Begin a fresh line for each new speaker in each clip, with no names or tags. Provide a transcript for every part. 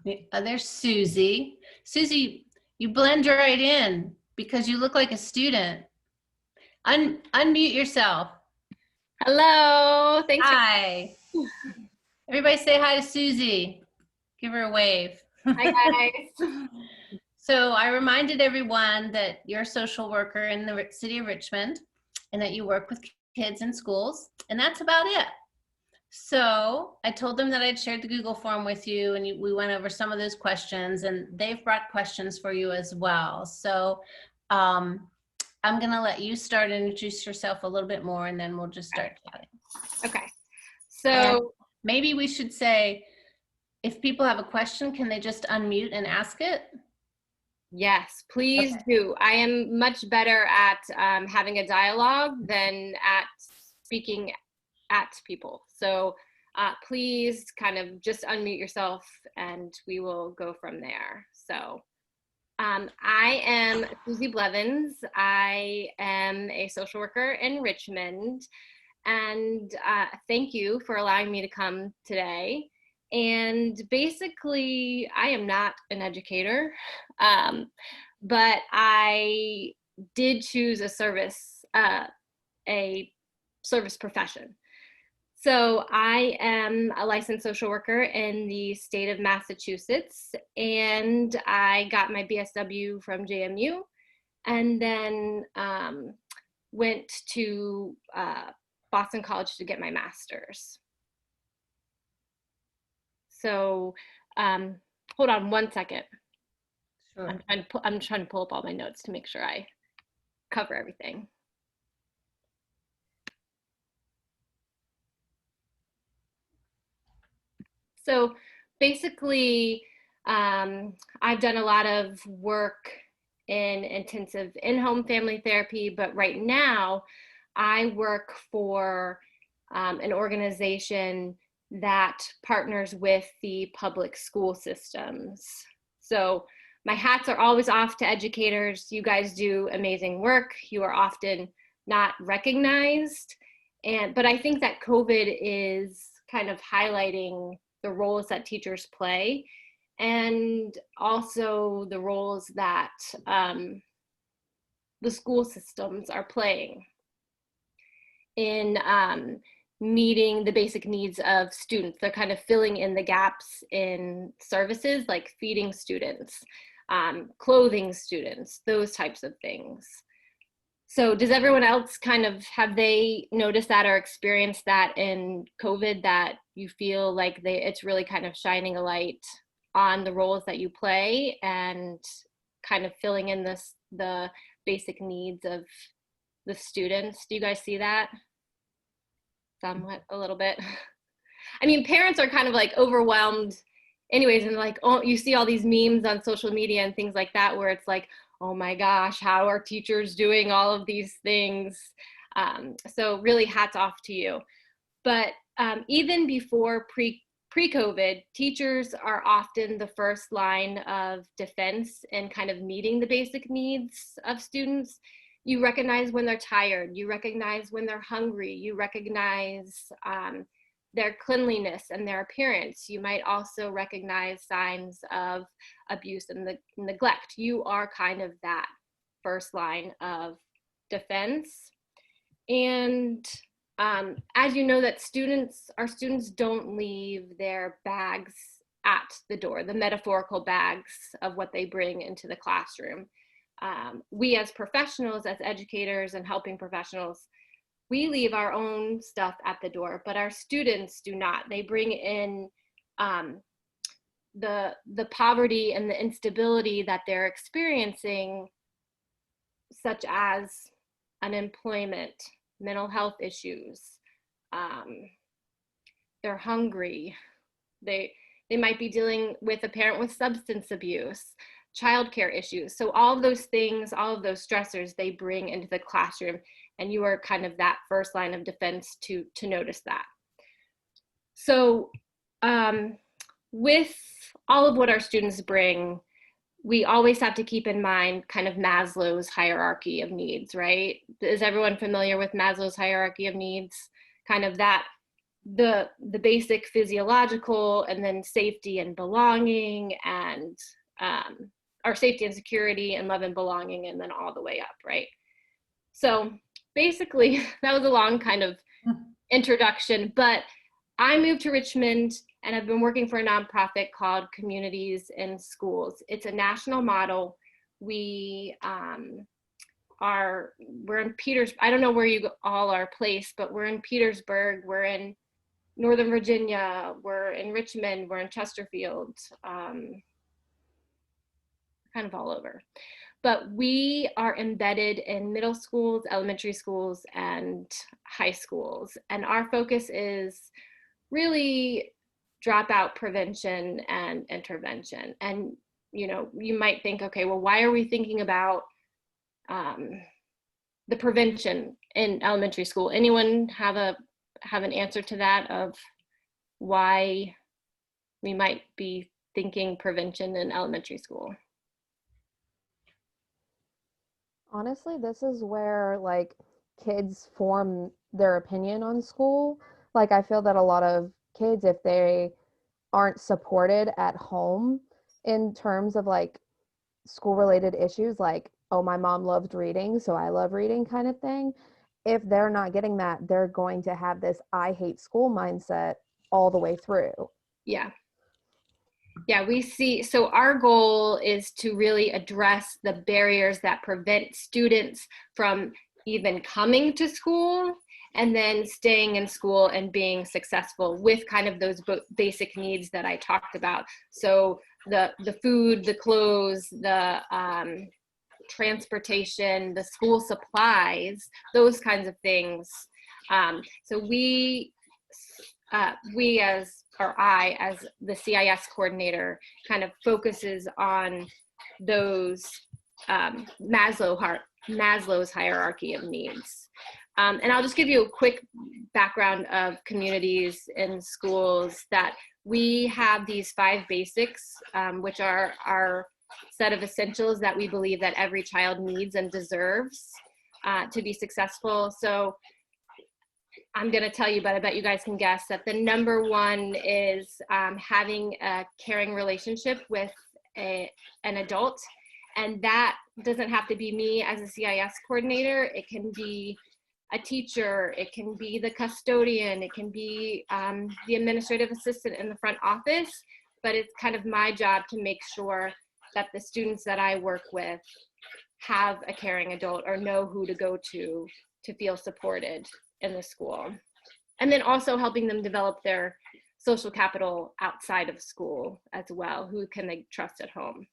There's Suzy. Suzy, you blend right in because you look like a student. Unmute yourself.
Hello. Thanks.
Hi. Everybody say hi to Suzy. Give her a wave.
Hi, guys.
So I reminded everyone that you're a social worker in the city of Richmond and that you work with kids in schools, and that's about it. So I told them that I'd shared the Google form with you, and we went over some of those questions, and they've brought questions for you as well. So I'm going to let you start and introduce yourself a little bit more, and then we'll just start chatting.
Okay. So
and maybe we should say, if people have a question, can they just unmute and ask it?
Yes, please do. I am much better at having a dialogue than at speaking at people. So please kind of just unmute yourself and we will go from there. So I am Suzy Blevins. I am a social worker in Richmond, and thank you for allowing me to come today. And basically, I am not an educator, but I did choose a service profession. So I am a licensed social worker in the state of Massachusetts, and I got my BSW from JMU, and then went to Boston College to get my master's. So hold on one second. Sure. I'm trying to pull up all my notes to make sure I cover everything. So basically, I've done a lot of work in intensive in-home family therapy, but right now I work for an organization that partners with the public school systems. So my hats are always off to educators. You guys do amazing work. You are often not recognized. But I think that COVID is kind of highlighting the roles that teachers play, and also the roles that the school systems are playing in meeting the basic needs of students. They're kind of filling in the gaps in services like feeding students, clothing students, those types of things. So does everyone else have they noticed that or experienced that in COVID, that you feel like it's really kind of shining a light on the roles that you play and kind of filling in the basic needs of the students? Do you guys see that? Somewhat, a little bit. I mean, parents are kind of like overwhelmed anyways, and like, oh, you see all these memes on social media and things like that where it's like, oh my gosh, how are teachers doing all of these things? So really hats off to you. But even before pre-COVID, teachers are often the first line of defense in kind of meeting the basic needs of students. You recognize when they're tired, you recognize when they're hungry, you recognize their cleanliness and their appearance. You might also recognize signs of abuse and neglect. You are kind of that first line of defense. And as you know, that our students don't leave their bags at the door, the metaphorical bags of what they bring into the classroom. We as professionals, as educators and helping professionals, we leave our own stuff at the door, but our students do not. They bring in the poverty and the instability that they're experiencing, such as unemployment, mental health issues. They're hungry. They might be dealing with a parent with substance abuse, childcare issues. So all of those things, all of those stressors, they bring into the classroom, and you are kind of that first line of defense to notice that. So with all of what our students bring, we always have to keep in mind kind of Maslow's hierarchy of needs, right? Is everyone familiar with Maslow's hierarchy of needs? Kind of that the basic physiological, and then safety and belonging, and or safety and security and love and belonging, and then all the way up, right? So basically, that was a long kind of introduction, but I moved to Richmond and I've been working for a nonprofit called Communities in Schools. It's a national model. We're in Petersburg. I don't know where you all are placed, but we're in Petersburg, we're in Northern Virginia, we're in Richmond, we're in Chesterfield, kind of all over. But we are embedded in middle schools, elementary schools, and high schools. And our focus is really dropout prevention and intervention. And, you know, you might think, okay, well, why are we thinking about the prevention in elementary school? Anyone have an answer to that, of why we might be thinking prevention in elementary school?
Honestly, this is where like kids form their opinion on school. Like I feel that a lot of kids, if they aren't supported at home in terms of like school related issues, like, oh, my mom loved reading, so I love reading kind of thing. If they're not getting that, they're going to have this I hate school mindset all the way through.
Yeah. Yeah, we see, so our goal is to really address the barriers that prevent students from even coming to school and then staying in school and being successful with kind of those basic needs that I talked about. So the food, the clothes, the transportation, the school supplies, those kinds of things. So I, as the CIS coordinator, kind of focuses on those Maslow's hierarchy of needs. And I'll just give you a quick background of Communities in Schools, that we have these 5 basics, which are our set of essentials that we believe that every child needs and deserves to be successful. So I'm going to tell you, but I bet you guys can guess that the number 1 is having a caring relationship with an adult. And that doesn't have to be me as a CIS coordinator. It can be a teacher, it can be the custodian, it can be the administrative assistant in the front office. But it's kind of my job to make sure that the students that I work with have a caring adult or know who to go to feel supported in the school. And then also helping them develop their social capital outside of school as well. Who can they trust at home?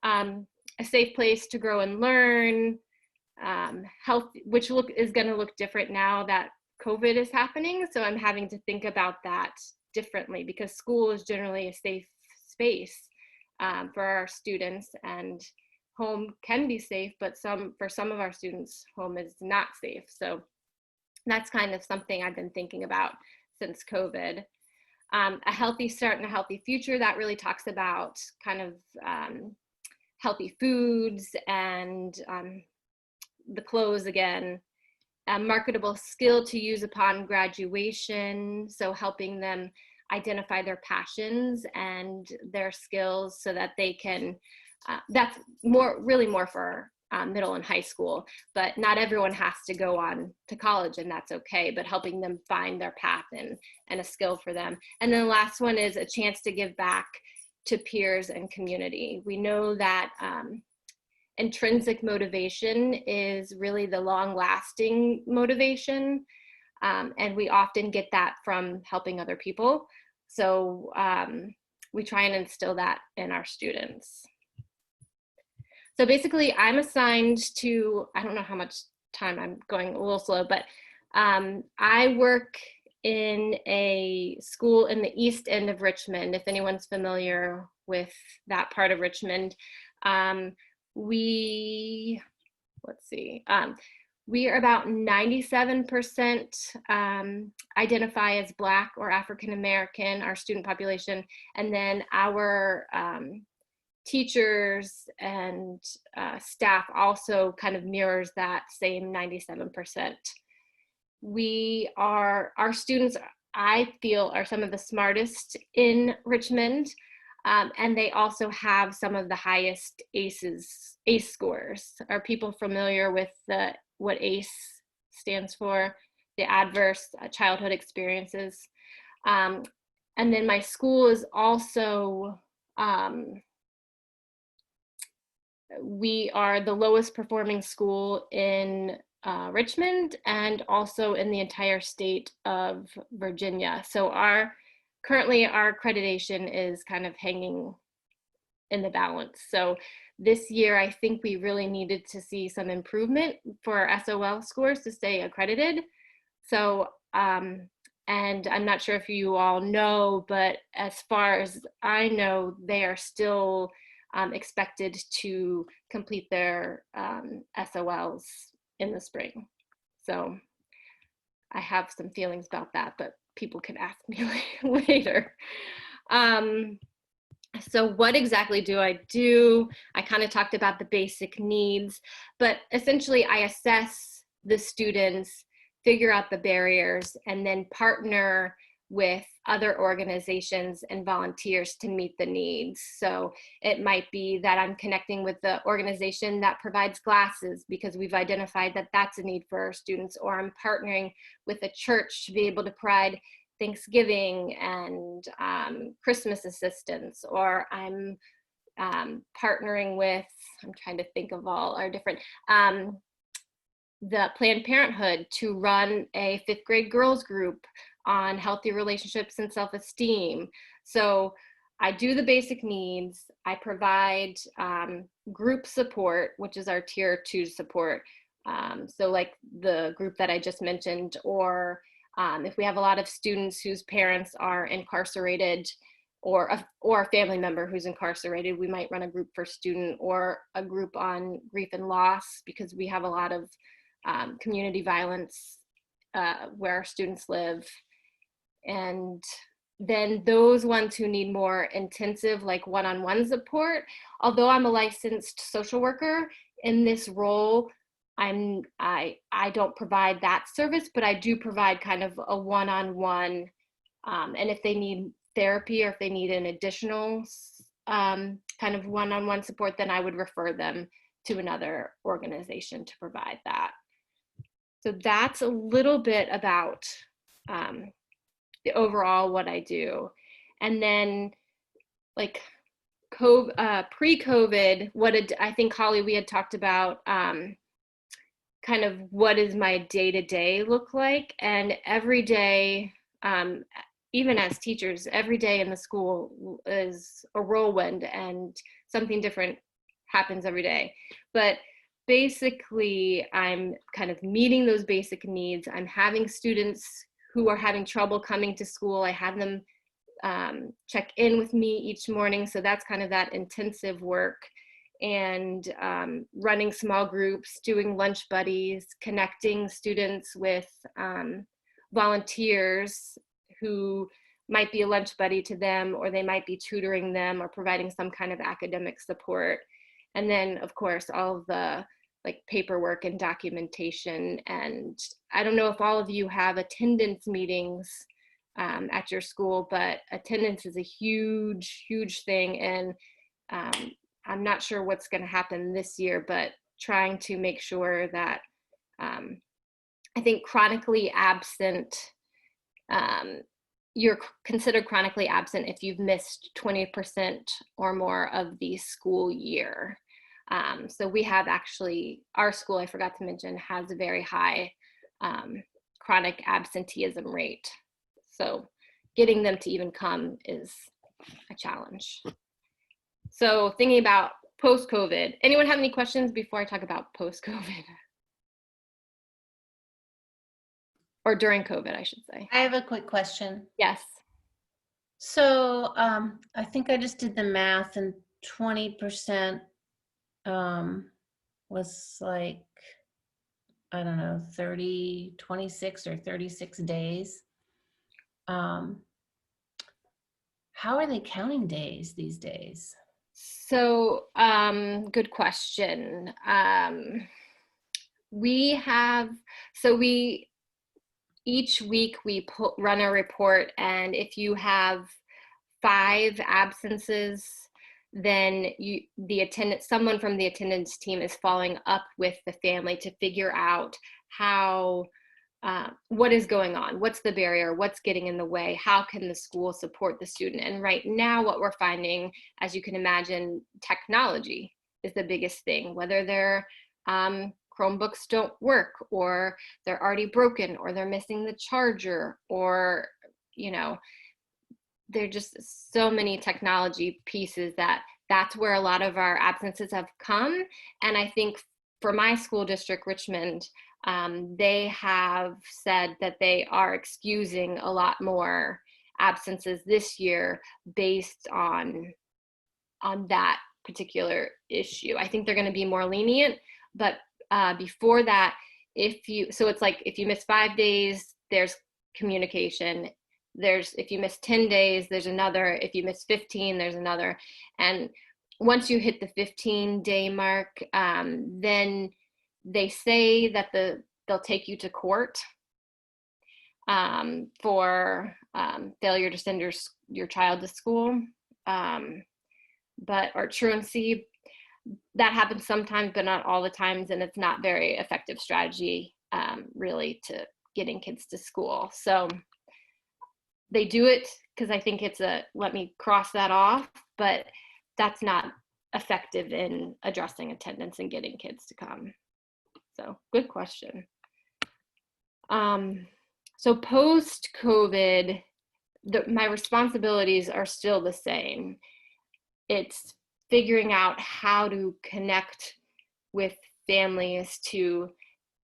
A safe place to grow and learn, health, which is going to look different now that COVID is happening. So I'm having to think about that differently, because school is generally a safe space for our students, and home can be safe, but for some of our students, home is not safe. So that's kind of something I've been thinking about since COVID. A healthy start and a healthy future, that really talks about kind of healthy foods and the clothes again. A marketable skill to use upon graduation, so helping them identify their passions and their skills so that they can, that's really more for middle and high school, but not everyone has to go on to college, and that's okay, but helping them find their path and a skill for them. And then the last one is a chance to give back to peers and community. We know that intrinsic motivation is really the long-lasting motivation, and we often get that from helping other people. So we try and instill that in our students. So basically, I'm assigned to, I don't know how much time, I'm going a little slow, but I work in a school in the east end of Richmond, if anyone's familiar with that part of Richmond. We are about 97% identify as Black or African American, our student population, and then our teachers and staff also kind of mirrors that same 97%. Our students I feel are some of the smartest in Richmond. And they also have some of the highest ACE scores. Are people familiar with what ACE stands for? The adverse childhood experiences. And then my school is also, we are the lowest performing school in Richmond and also in the entire state of Virginia. So currently our accreditation is kind of hanging in the balance. So this year, I think we really needed to see some improvement for our SOL scores to stay accredited. So, and I'm not sure if you all know, but as far as I know, they are still expected to complete their SOLs in the spring. So I have some feelings about that, but people can ask me later. So what exactly do I do? I kind of talked about the basic needs, but essentially I assess the students, figure out the barriers, and then partner with other organizations and volunteers to meet the needs. So it might be that I'm connecting with the organization that provides glasses because we've identified that that's a need for our students, or I'm partnering with a church to be able to provide Thanksgiving and Christmas assistance, or I'm partnering with, I'm trying to think of all our different, the Planned Parenthood to run a 5th grade girls group on healthy relationships and self-esteem. So I do the basic needs. I provide group support, which is our tier 2 support. So like the group that I just mentioned, or if we have a lot of students whose parents are incarcerated, or a family member who's incarcerated, we might run a group for student, or a group on grief and loss, because we have a lot of community violence where our students live. And then those ones who need more intensive, like one-on-one support, although I'm a licensed social worker, in this role, I don't provide that service, but I do provide kind of a one-on-one, and if they need therapy or if they need an additional kind of one-on-one support, then I would refer them to another organization to provide that. So that's a little bit about the overall what I do. And then like pre-COVID, I think Holly, we had talked about kind of what does my day-to-day look like. And every day, even as teachers, every day in the school is a whirlwind and something different happens every day. But basically, I'm kind of meeting those basic needs. I'm having students who are having trouble coming to school. I have them check in with me each morning. So that's kind of that intensive work. And running small groups, doing lunch buddies, connecting students with volunteers who might be a lunch buddy to them, or they might be tutoring them or providing some kind of academic support. And then of course, all of the like paperwork and documentation. And I don't know if all of you have attendance meetings at your school, but attendance is a huge, huge thing. And I'm not sure what's going to happen this year, but trying to make sure that I think chronically absent, you're considered chronically absent if you've missed 20% or more of the school year. So we have actually, our school, I forgot to mention, has a very high chronic absenteeism rate. So getting them to even come is a challenge. So thinking about post-COVID, anyone have any questions before I talk about post-COVID? Or during COVID, I should say.
I have a quick question.
Yes.
So I think I just did the math, and 20% was like, I don't know, 26 or 36 days. How are they counting days these days?
So good question. We each week we run a report, and if you have 5 absences, then someone from the attendance team is following up with the family to figure out how, what is going on, what's the barrier, what's getting in the way, how can the school support the student. And right now what we're finding, as you can imagine, technology is the biggest thing, whether their Chromebooks don't work, or they're already broken, or they're missing the charger, or, you know, there are just so many technology pieces that's where a lot of our absences have come. And I think for my school district, Richmond, they have said that they are excusing a lot more absences this year based on that particular issue. I think they're going to be more lenient, but before that, so it's like if you miss 5 days, there's communication. If you miss 10 days, there's another. If you miss 15, there's another. And once you hit the 15-day mark, then they say that they'll take you to court for failure to send your child to school, or truancy. That happens sometimes, but not all the times, and it's not very effective strategy really to getting kids to school. So they do it because I think it's let me cross that off, but that's not effective in addressing attendance and getting kids to come. So good question. So post-COVID, my responsibilities are still the same. It's figuring out how to connect with families to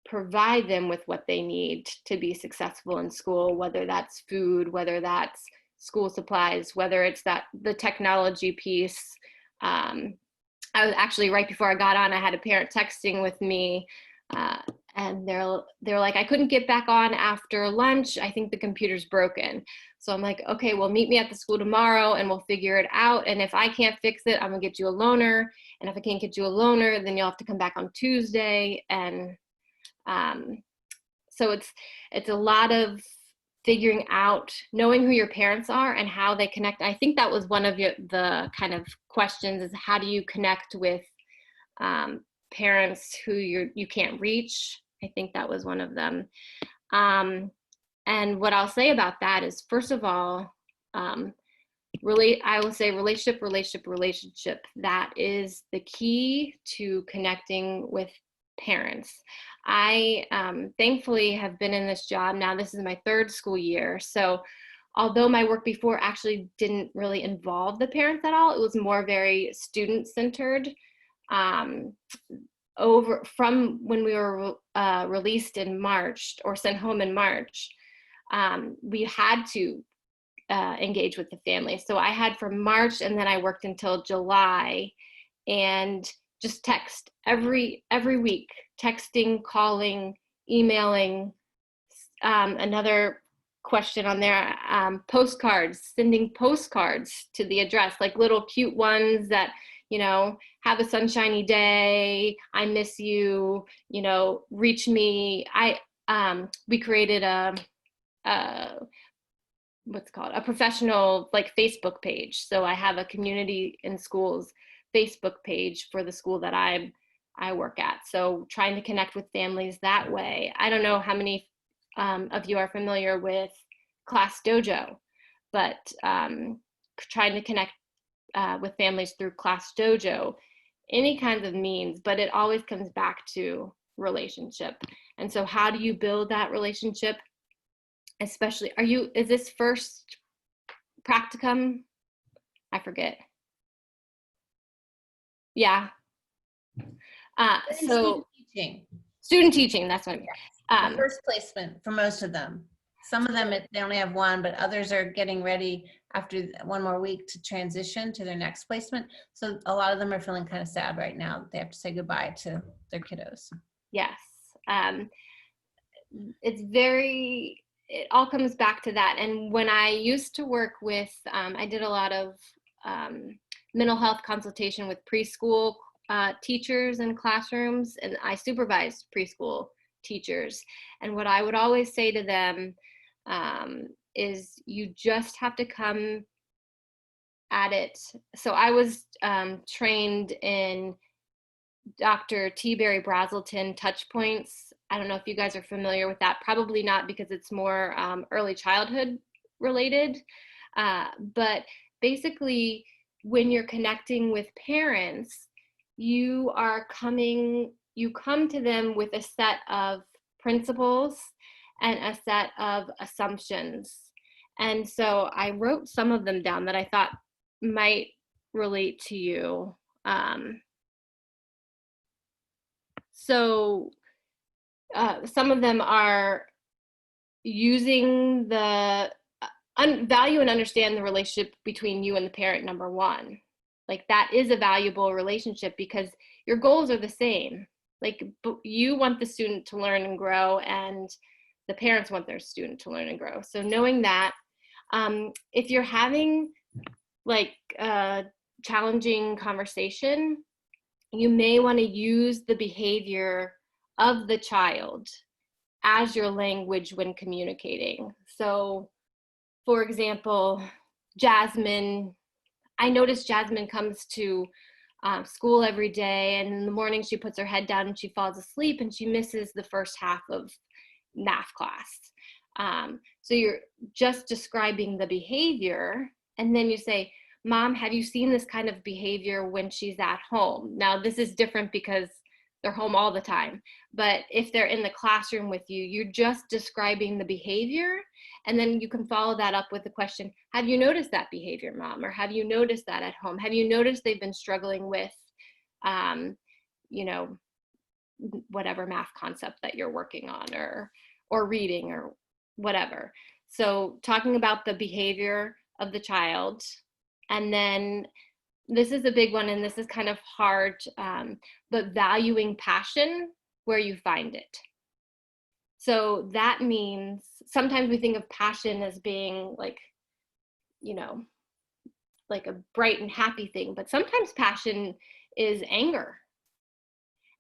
provide them with what they need to be successful in school, whether that's food, whether that's school supplies, whether it's the technology piece. I was actually, right before I got on, I had a parent texting with me, and they're like, I couldn't get back on after lunch. I think the computer's broken. So I'm like, okay, well, meet me at the school tomorrow and we'll figure it out. And if I can't fix it, I'm gonna get you a loaner. And if I can't get you a loaner, then you'll have to come back on Tuesday. And so it's a lot of figuring out, knowing who your parents are and how they connect. I think that was one of the kind of questions, is how do you connect with parents who you can't reach? I think that was one of them. And what I'll say about that is, first of all, I will say relationship. That is the key to connecting with parents. I thankfully have been in this job now. This is my 3rd school year. So although my work before actually didn't really involve the parents at all, it was more very student-centered. From when we were released in March, or sent home in March, we had to engage with the family. So I had from March, and then I worked until July, and just text every week, texting, calling, emailing. Another question on there, postcards, sending postcards to the address, like little cute ones that, have a sunshiny day, I miss you, reach me. We created a professional, like, Facebook page. So I have a community in schools Facebook page for the school that I work at. So trying to connect with families that way. I don't know how many of you are familiar with Class Dojo, but trying to connect with families through Class Dojo, any kinds of means, but it always comes back to relationship. And so how do you build that relationship? Especially, is this first practicum? I forget. Yeah. So student teaching, that's what I mean.
The first placement for most of them. Some of them, they only have one, but others are getting ready after one more week to transition to their next placement. So a lot of them are feeling kind of sad right now that they have to say goodbye to their kiddos.
Yes. It all comes back to that. And when I used to work with, I did a lot of mental health consultation with preschool teachers in classrooms, and I supervised preschool teachers. And what I would always say to them is you just have to come at it. So I was trained in Dr. T. Barry Brazelton touch points. I don't know if you guys are familiar with that. Probably not, because it's more early childhood related. But basically, when you're connecting with parents, you come to them with a set of principles and a set of assumptions. And so I wrote some of them down that I thought might relate to you. So some of them are using the value and understand the relationship between you and the parent, number one. Like, that is a valuable relationship because your goals are the same. Like, you want the student to learn and grow, and the parents want their student to learn and grow. So knowing that, if you're having like a challenging conversation, you may want to use the behavior of the child as your language when communicating. So, for example, Jasmine, I notice Jasmine comes to school every day, and in the morning she puts her head down and she falls asleep and she misses the first half of math class. So you're just describing the behavior, and then you say, Mom, have you seen this kind of behavior when she's at home? Now, this is different because they're home all the time, but if they're in the classroom with you, you're just describing the behavior, and then you can follow that up with the question, have you noticed that behavior, Mom? Or have you noticed that at home? Have you noticed they've been struggling with, whatever math concept that you're working on, or reading, or whatever. So talking about the behavior of the child. And then this is a big one, and this is kind of hard, but valuing passion where you find it. So that means sometimes we think of passion as being like, like a bright and happy thing, but sometimes passion is anger.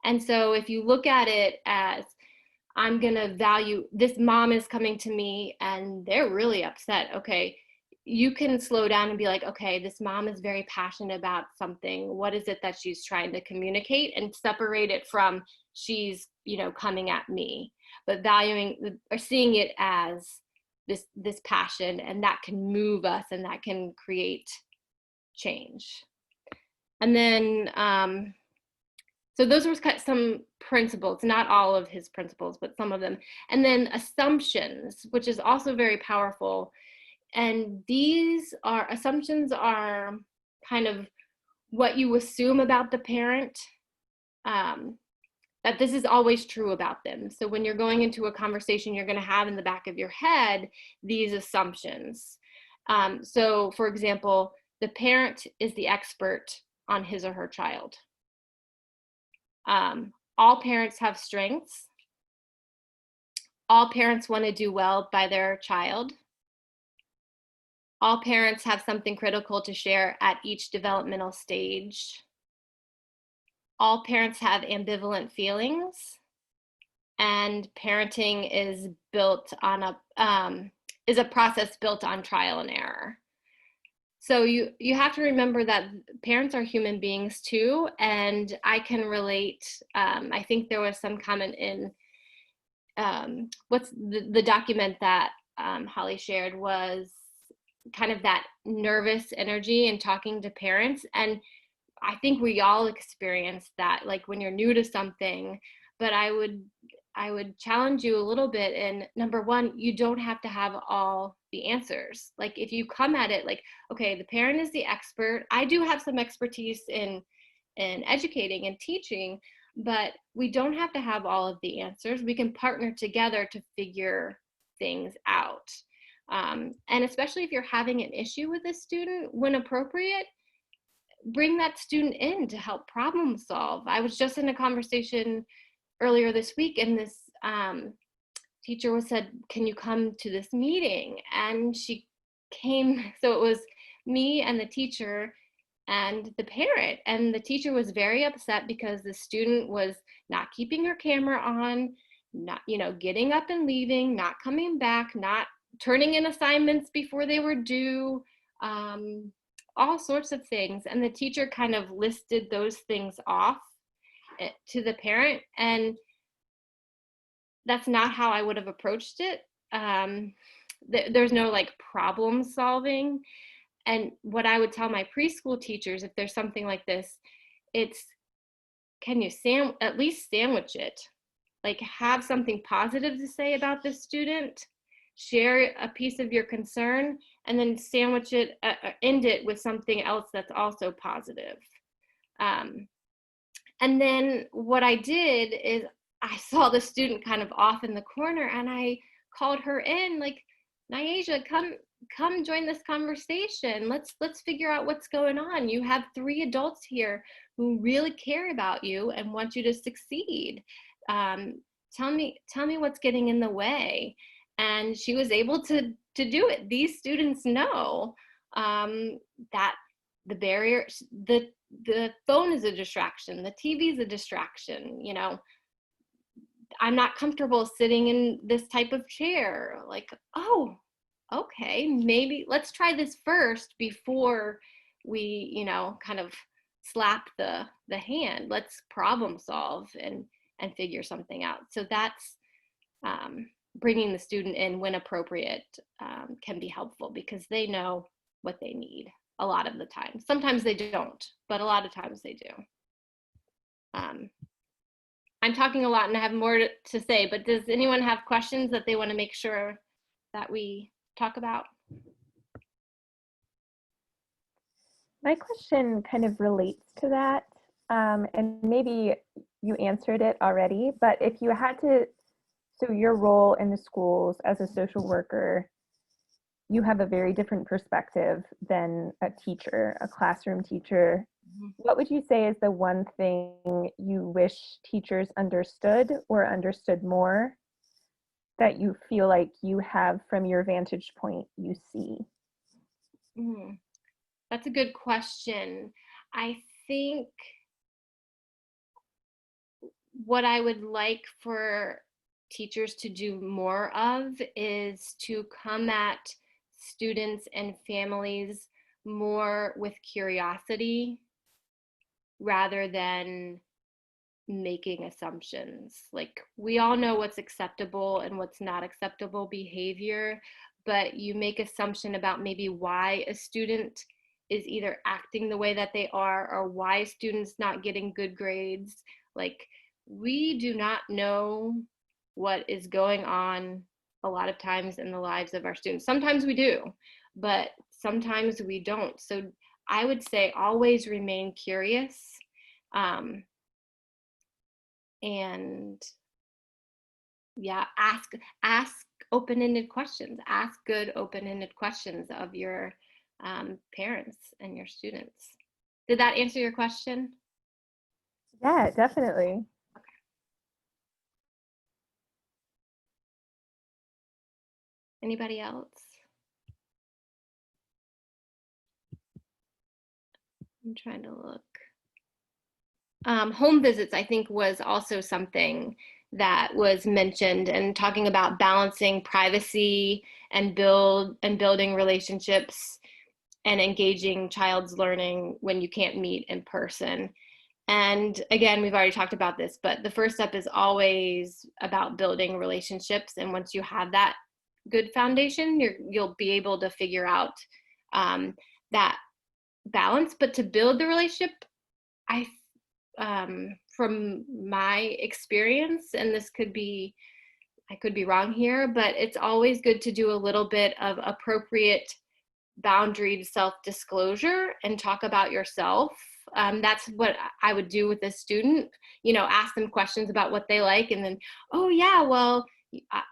And so if you look at it as, I'm gonna value, this mom is coming to me and they're really upset. Okay, you can slow down and be like, okay, this mom is very passionate about something. What is it that she's trying to communicate? And separate it from she's, coming at me, but valuing or seeing it as this passion, and that can move us and that can create change. And then, so those were some principles, not all of his principles, but some of them. And then assumptions, which is also very powerful. And assumptions are kind of what you assume about the parent, that this is always true about them. So when you're going into a conversation, you're going to have in the back of your head these assumptions. So for example, the parent is the expert on his or her child. All parents have strengths. All parents want to do well by their child. All parents have something critical to share at each developmental stage. All parents have ambivalent feelings, and parenting is a process built on trial and error. So you have to remember that parents are human beings too, and I can relate. I think there was some comment in what's the document that Holly shared was kind of that nervous energy in talking to parents. And I think we all experience that, like when you're new to something. But I would challenge you a little bit in, number one, you don't have to have all the answers. Like if you come at it like, okay, the parent is the expert. I do have some expertise in educating and teaching, but we don't have to have all of the answers. We can partner together to figure things out. And especially if you're having an issue with a student, when appropriate, bring that student in to help problem solve. I was just in a conversation earlier this week, and this teacher said, can you come to this meeting? And she came, so it was me and the teacher and the parent, and the teacher was very upset because the student was not keeping her camera on not, you know, getting up and leaving, not coming back, not turning in assignments before they were due, all sorts of things. And the teacher kind of listed those things off to the parent, and that's not how I would have approached it. There's no like problem solving. And what I would tell my preschool teachers, if there's something like this, it's, can you at least sandwich it? Like, have something positive to say about the student, share a piece of your concern, and then sandwich it, end it with something else that's also positive. And then what I did is I saw the student kind of off in the corner, and I called her in, like, Nyasia, come join this conversation. Let's figure out what's going on. You have 3 adults here who really care about you and want you to succeed. Tell me what's getting in the way. And she was able to do it. These students know that the barrier, the phone is a distraction, the TV is a distraction, you know. I'm not comfortable sitting in this type of chair. Like, oh, okay, maybe let's try this first before we, you know, kind of slap the hand. Let's problem solve and figure something out. So that's bringing the student in when appropriate can be helpful, because they know what they need a lot of the time. Sometimes they don't, but a lot of times they do. I'm talking a lot and I have more to say, but does anyone have questions that they want to make sure that we talk about?
My question kind of relates to that, and maybe you answered it already, but if you had to, so your role in the schools as a social worker, you have a very different perspective than a teacher, a classroom teacher. What would you say is the one thing you wish teachers understood or understood more that you feel like you have from your vantage point you see?
That's a good question. I think what I would like for teachers to do more of is to come at students and families more with curiosity rather than making assumptions. Like, we all know what's acceptable and what's not acceptable behavior, but you make assumption about maybe why a student is either acting the way that they are or why a student's not getting good grades. Like, we do not know what is going on a lot of times in the lives of our students. Sometimes we do, but sometimes we don't. So I would say always remain curious, and yeah, ask open-ended questions. Ask good open-ended questions of your parents and your students. Did that answer your question?
Yeah, definitely.
Okay. Anybody else? I'm trying to look. Home visits, I think, was also something that was mentioned, and talking about balancing privacy and building relationships and engaging child's learning when you can't meet in person. And again, we've already talked about this, but the first step is always about building relationships. And once you have that good foundation, you'll be able to figure out that balance. But to build the relationship, from my experience, and I could be wrong here, but it's always good to do a little bit of appropriate boundaried self-disclosure and talk about yourself. That's what I would do with a student, you know, ask them questions about what they like, and then, oh yeah, well,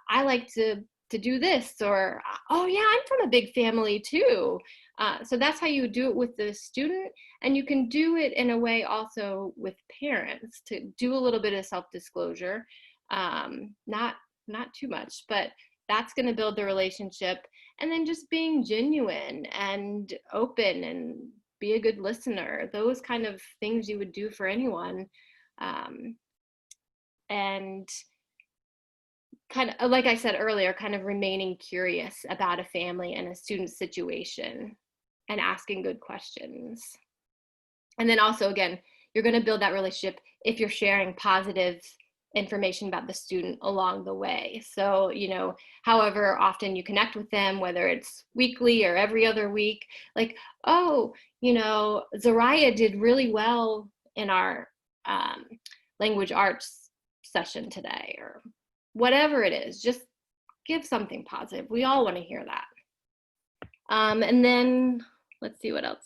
I like to do this, or, oh yeah, I'm from a big family too. So that's how you do it with the student. And you can do it in a way also with parents, to do a little bit of self-disclosure, not too much, but that's going to build the relationship. And then just being genuine and open and be a good listener, those kind of things you would do for anyone. And kind of, like I said earlier, kind of remaining curious about a family and a student's situation and asking good questions. And then also, again, you're going to build that relationship if you're sharing positive information about the student along the way. So, you know, however often you connect with them, whether it's weekly or every other week, like, oh, you know, Zariah did really well in our language arts session today, or whatever it is, just give something positive. We all want to hear that. And then let's see what else.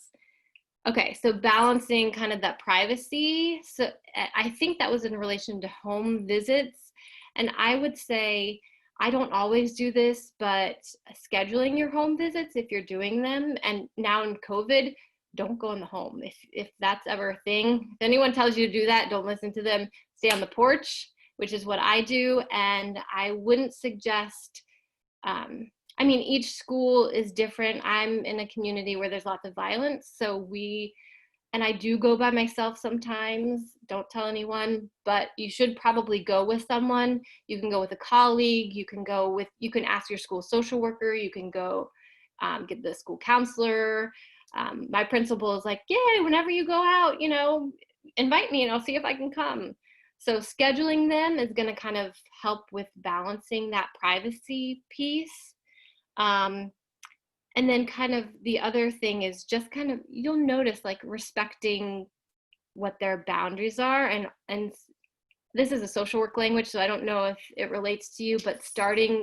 Okay, so balancing kind of that privacy. So I think that was in relation to home visits. And I would say, I don't always do this, but scheduling your home visits if you're doing them, and now in COVID, don't go in the home. If that's ever a thing, if anyone tells you to do that, don't listen to them. Stay on the porch, which is what I do. And I wouldn't suggest, I mean, each school is different. I'm in a community where there's lots of violence. So and I do go by myself sometimes, don't tell anyone, but you should probably go with someone. You can go with a colleague, you can ask your school social worker, you can go get the school counselor. My principal is like, yeah, whenever you go out, you know, invite me and I'll see if I can come. So scheduling them is going to kind of help with balancing that privacy piece. And then kind of the other thing is just kind of, you'll notice like respecting what their boundaries are. And this is a social work language, so I don't know if it relates to you, but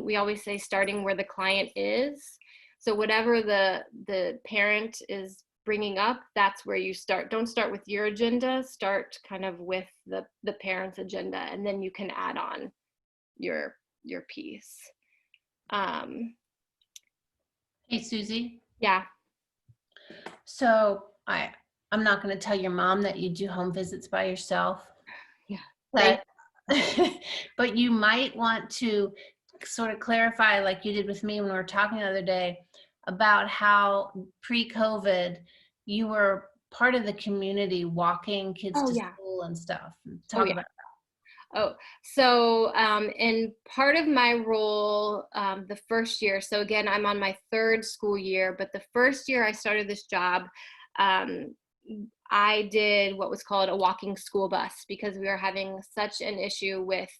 we always say starting where the client is. So whatever the parent is bringing up, that's where you start. Don't start with your agenda, start kind of with the parent's agenda, and then you can add on your piece.
Hey, Suzy.
Yeah.
So I'm not going to tell your mom that you do home visits by yourself.
Yeah.
But you might want to sort of clarify, like you did with me when we were talking the other day, about how pre-COVID you were part of the community walking kids to school and stuff. Talk about that.
Oh, so in part of my role, the first year, so again, I'm on my third school year, but the first year I started this job, I did what was called a walking school bus, because we were having such an issue with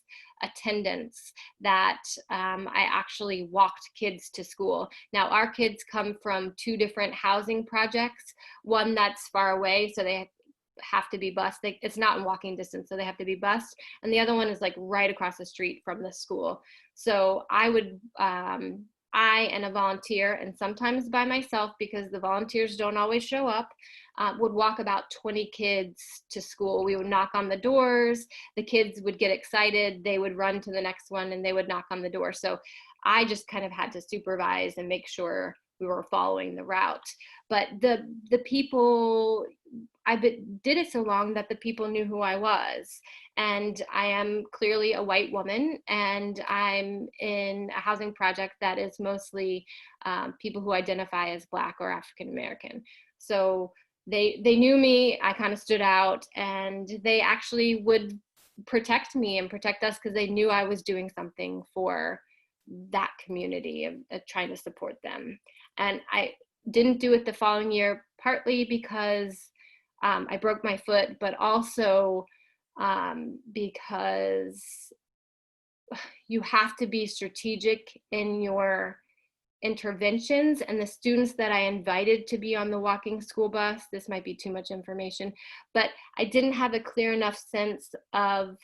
attendance that I actually walked kids to school. Now, our kids come from two different housing projects, one that's far away, so they have to be bused. It's not in walking distance, so they have to be bused. And the other one is like right across the street from the school. So I and a volunteer, and sometimes by myself because the volunteers don't always show up, would walk about 20 kids to school. We would knock on the doors. The kids would get excited. They would run to the next one and they would knock on the door. So I just kind of had to supervise and make sure we were following the route. But the people, I did it so long that the people knew who I was. And I am clearly a white woman, and I'm in a housing project that is mostly people who identify as Black or African American. So they knew me, I kind of stood out, and they actually would protect me and protect us because they knew I was doing something for that community, of trying to support them. And I didn't do it the following year, partly because I broke my foot, but also because you have to be strategic in your interventions. And the students that I invited to be on the walking school bus, this might be too much information, but I didn't have a clear enough sense of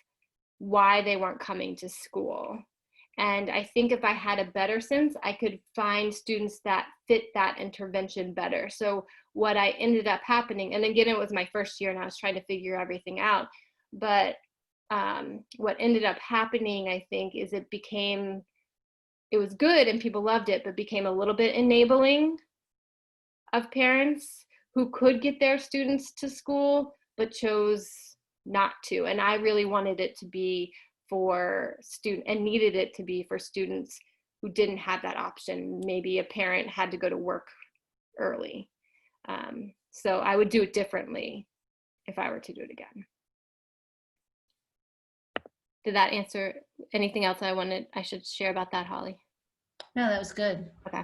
why they weren't coming to school. And I think if I had a better sense, I could find students that fit that intervention better. So what I ended up happening, and again, it was my first year and I was trying to figure everything out, but what ended up happening, I think, is it was good and people loved it, but became a little bit enabling of parents who could get their students to school, but chose not to. And I really wanted it to be for and needed it to be for students who didn't have that option. Maybe a parent had to go to work early. So I would do it differently if I were to do it again. Did that answer anything else I should share about that, Holly?
No, that was good.
Okay.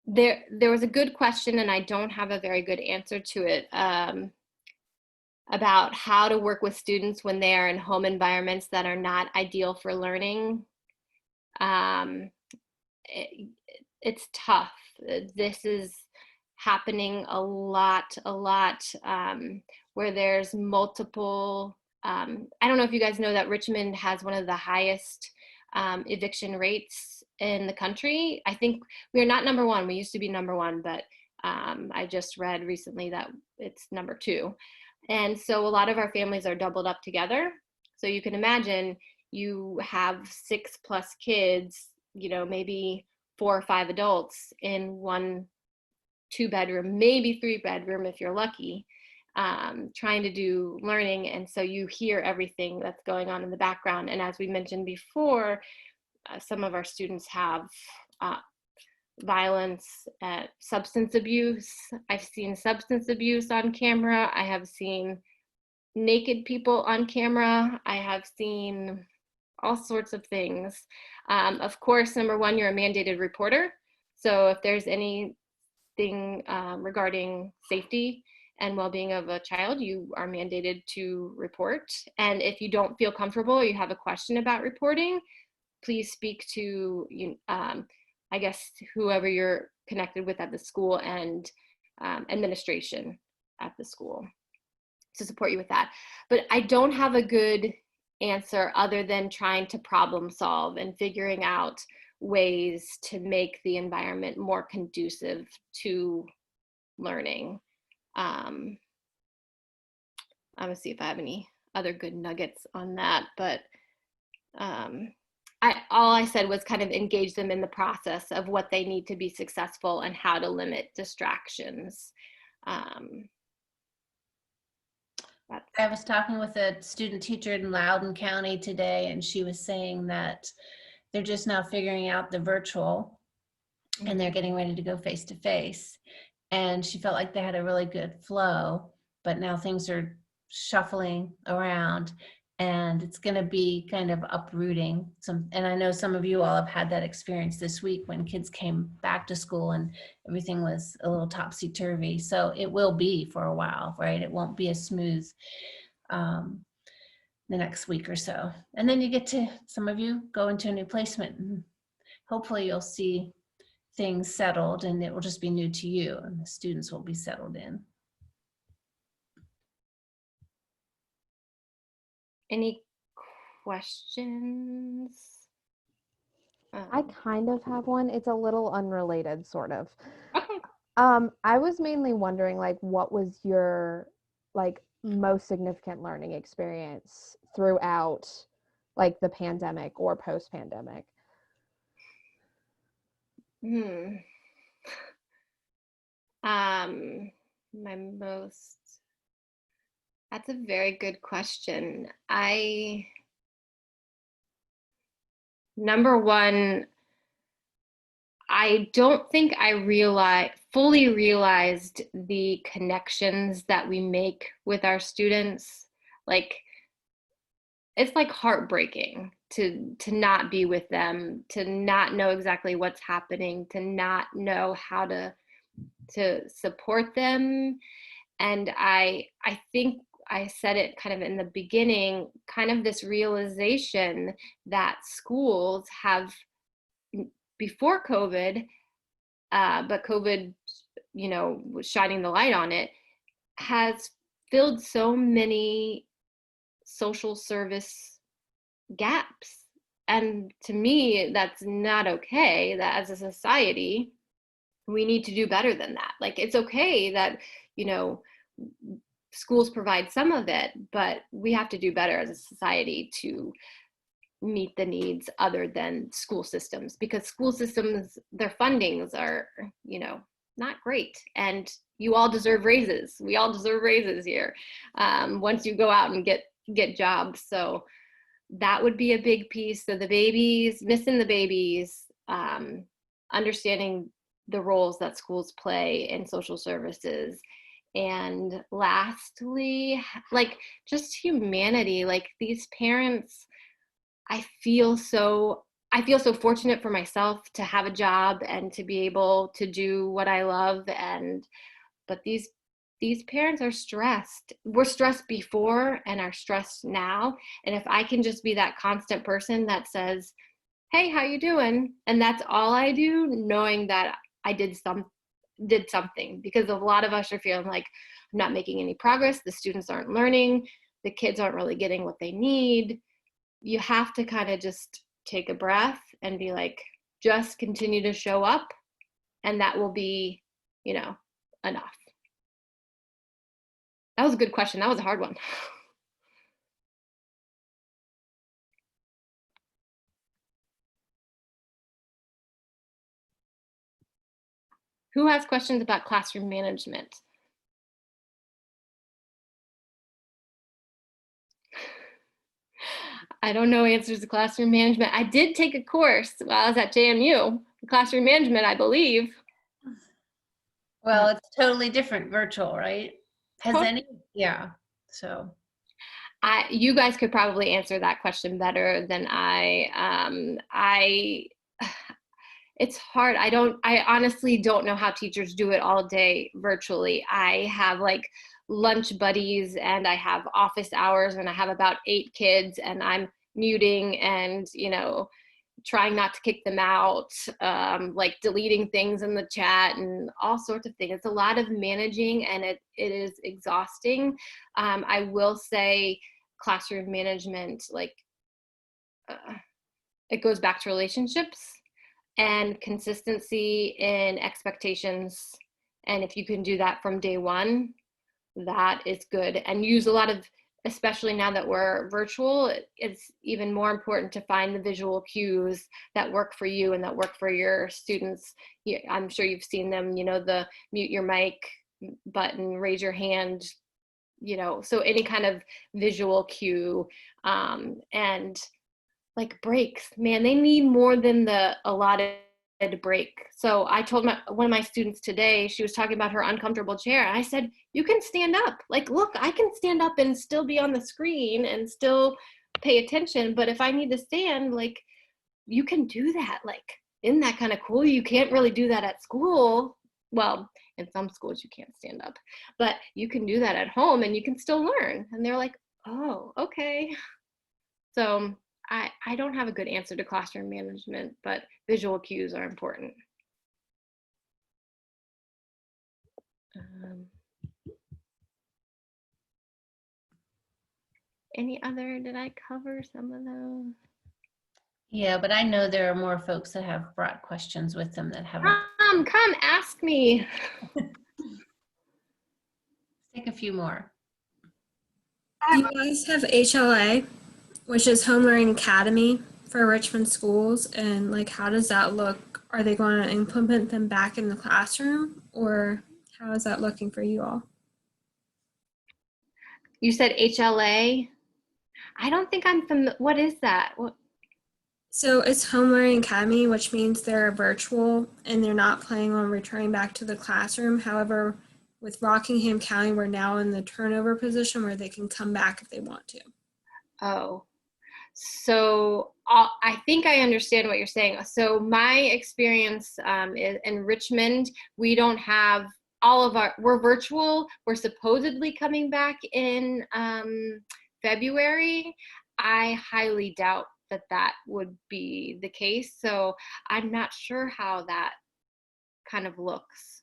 There was a good question, and I don't have a very good answer to it, about how to work with students when they are in home environments that are not ideal for learning. It's tough. This is happening a lot, where there's multiple, I don't know if you guys know that Richmond has one of the highest eviction rates in the country. I think we're not number one. We used to be number one, but I just read recently that it's number 2. And so a lot of our families are doubled up together. So you can imagine you have 6+ kids, maybe 4 or 5 adults in 1 2-bedroom, maybe 3-bedroom if you're lucky, trying to do learning. And so you hear everything that's going on in the background. And as we mentioned before, some of our students have violence, substance abuse. I've seen substance abuse on camera. I have seen naked people on camera. I have seen all sorts of things. Of course, number 1, you're a mandated reporter. So if there's anything regarding safety and well-being of a child, you are mandated to report. And if you don't feel comfortable or you have a question about reporting, please speak to I guess whoever you're connected with at the school and administration at the school to support you with that. But I don't have a good answer other than trying to problem solve and figuring out ways to make the environment more conducive to learning. I'm gonna see if I have any other good nuggets on that, but all I said was kind of engage them in the process of what they need to be successful and how to limit distractions.
I was talking with a student teacher in Loudoun County today, and she was saying that they're just now figuring out the virtual and they're getting ready to go face to face. And she felt like they had a really good flow, but now things are shuffling around and it's going to be kind of uprooting some. And I know some of you all have had that experience this week when kids came back to school and everything was a little topsy-turvy. So it will be for a while, right? It won't be as smooth the next week or so. And then you get to, some of you go into a new placement and hopefully you'll see things settled and it will just be new to you and the students will be settled in.
Any questions?
I kind of have one. It's a little unrelated, sort of.
Okay.
I was mainly wondering, like, what was your, like, most significant learning experience throughout, like, the pandemic or post-pandemic?
My most, that's a very good question. Number 1, I don't think I fully realized the connections that we make with our students. Like, it's like heartbreaking to not be with them, to not know exactly what's happening, to not know how to support them. And I think I said it kind of in the beginning, kind of this realization that schools have, before COVID, but COVID, was shining the light on it, has filled so many social service gaps. And to me, that's not okay. That as a society, we need to do better than that. Like, it's okay that, schools provide some of it, but we have to do better as a society to meet the needs other than school systems, because school systems, their fundings are, not great. And you all deserve raises. We all deserve raises here once you go out and get jobs. So that would be a big piece. So the babies, missing the babies, understanding the roles that schools play in social services, And lastly, like just humanity, like these parents, I feel so fortunate for myself to have a job and to be able to do what I love. But these parents are stressed. We're stressed before and are stressed now. And if I can just be that constant person that says, hey, how you doing? And that's all I do, knowing that I did something, because a lot of us are feeling like I'm not making any progress. The students aren't learning. The kids aren't really getting what they need. You have to kind of just take a breath and be like, just continue to show up, and that will be, enough. That was a good question. That was a hard one. Who has questions about classroom management? I don't know answers to classroom management. I did take a course while I was at JMU, classroom management, I believe.
Well, it's totally different virtual, right? Yeah, so.
You guys could probably answer that question better than I. It's hard. I honestly don't know how teachers do it all day virtually. I have like lunch buddies and I have office hours and I have about 8 kids and I'm muting and, trying not to kick them out, like deleting things in the chat and all sorts of things. It's a lot of managing and it is exhausting. I will say classroom management, like it goes back to relationships and consistency in expectations. And if you can do that from day one, that is good. And use a lot of, especially now that we're virtual, it's even more important to find the visual cues that work for you and that work for your students. I'm sure you've seen them, the mute your mic button, raise your hand, so any kind of visual cue, and like breaks, man, they need more than the allotted break. So I told one of my students today, she was talking about her uncomfortable chair. And I said, you can stand up. Like, look, I can stand up and still be on the screen and still pay attention. But if I need to stand, like, you can do that. Like, isn't that kind of cool? You can't really do that at school. Well, in some schools you can't stand up, but you can do that at home and you can still learn. And they're like, oh, okay. So I don't have a good answer to classroom management, but visual cues are important. Any other, did I cover some of those?
Yeah, but I know there are more folks that have brought questions with them that haven't.
Come ask me.
Take a few more.
Do you guys have HLA, which is Home Learning Academy for Richmond schools, and like how does that look? Are they going to implement them back in the classroom, or how is that looking for you all?
You said HLA? I don't think I'm familiar. What is that? What?
So it's Home Learning Academy, which means they're virtual and they're not planning on returning back to the classroom. However, with Rockingham County, we're now in the turnover position where they can come back if they want to.
Oh, so I think I understand what you're saying. So my experience is in Richmond, we don't have we're virtual. We're supposedly coming back in February. I highly doubt that would be the case. So I'm not sure how that kind of looks.